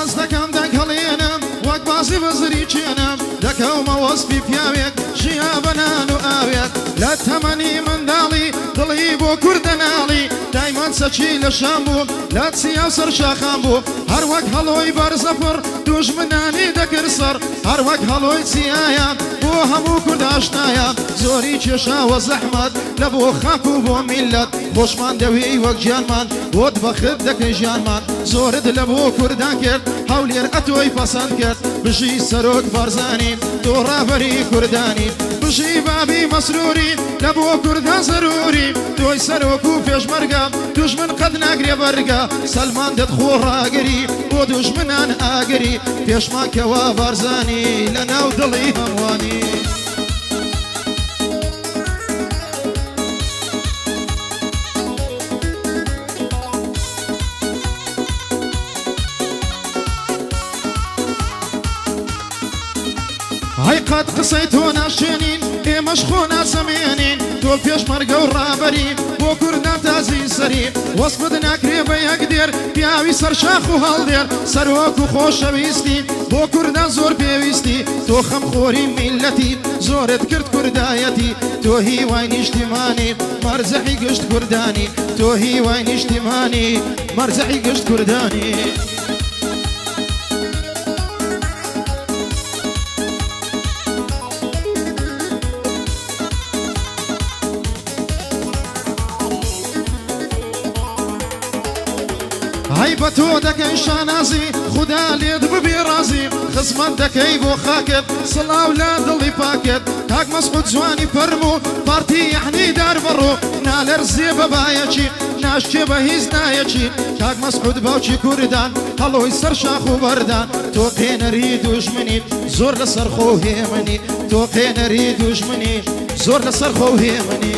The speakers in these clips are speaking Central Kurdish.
دەستەکەم دەگەڵێنم وەک بازی بەزری چێنم دەکەومە وەسپی پیاوێک ژیا بەنان و ئاوێت لە تەمەنی منداڵی دڵی بۆ کوردە ناڵی دایمان سەچی لە شام بوو لە چیا و سەر شاخان بوو هەر وەک هەڵۆی بەرزەپڕ دوژمنانی دەکرد سەر هەر وەک هەڵۆی چیایە بۆ هەموو کورد ئاشنایە زۆری کێشاوە زەحمەت لە بۆ خاک و بۆ میلەت خۆشمان دەوێی وەک گیانمان بۆت بەخت دەکەی ژیانمان زۆرت لە بۆ کوردان کرد هەولێر ئەتۆی پەسەند کرد بژی سەرۆک بارزانی تۆ ڕابەری کوردانی بژی بابی مەسروری لە بۆ کوردان زەروری تۆی سەرۆک و پێشمەرگە دوژمن قەت ناگرێ بەرگە سەلمان دەتخۆ ڕاگەری بۆ دوژمنان ئاگەری پێشمان کەوا بارزانی لە ناو دڵی هەموانی هەی قەت قسەی تۆ ناشێنین ئێمەش خۆ ناسەمێنین تۆ پێشمەرگە و ڕابەری بۆ کوردان تازی سەری وەسفت ناکرێ بە یەک دێر پیاوی سەرشاخ و هەڵدێر سەرۆک و خۆشەویستی بۆ کوردان زۆر پێویستی تۆ خەمخۆری میلەتی زۆرت کرد کوردایەتی تۆ هیوای نیشتیمانی مەرجەحی گشت کوردانی تۆ هیوای نیشتیمانی مەرجەحی گشت کوردانی هەی بە تۆ دەکەی شانازی خودا لێت ببێ ڕازی خزمەت دەکەی بۆ خاکت سڵاو لە دڵی پاکت کاک مەسعود جوانی فەرموو پارتی یەحنی دار بەڕۆ نالەرزێ بە بایەکی ناشتێ بە هیچ نایەکی کاک مەسعود باوکی کوردان هەڵۆی سەر شاخ و بەردان تۆ قێنەری دوژمنی زۆر لەسەر خۆ هێمنی تۆ قێنەری دوژمنی زۆر لەسەر خۆ هێمنی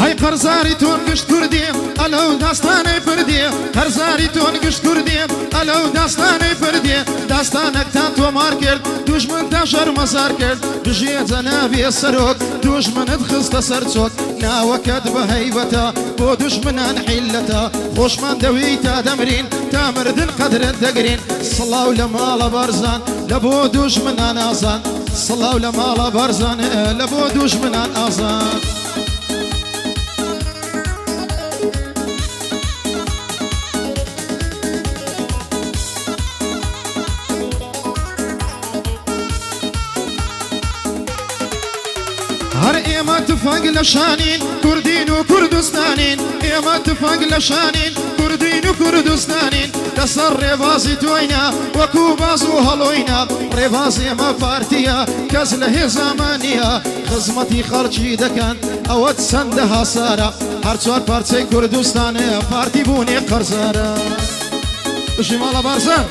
هەی قەرزاری تۆن گشت کوردی ئەلەو داستانەی پردی قەرزاری تۆن گشت کوردی ئەلەو داستانەی پردی داستانەکتان تۆمار کرد دوژمنتان شەرمەزار کرد بژێجە ناوێ سەرۆک دوژمنت خستە سەر چۆک ناوەکەت بە هەیبەتە بۆ دوژمنان حیلەتە خۆشمان دەوی تا دەمرین تا مردن قەدرت دەگرین سڵاو لە ماڵە بەرزان لە بۆ دوژمنان ئازان سڵاو لە ماڵە بەرزان لە بۆ دوژمنان ئازان هەر ئێمە تفەنگ لە شانین کوردین و کوردستانین ئێمە تفەنگ لە شانین کوردین و کوردستانین لەسەر ڕێبازی تۆینە وەکو باز و هەڵۆینە ڕێباز ئێمە پارتیە کەس لە هێزامانیە خزمەتی خەڵکی دەکەن ئەوە چەندە هاسارە هەر چوار پارچەی کوردستانە پارتی بوونێ قەرزارە بژی ماڵە بارزان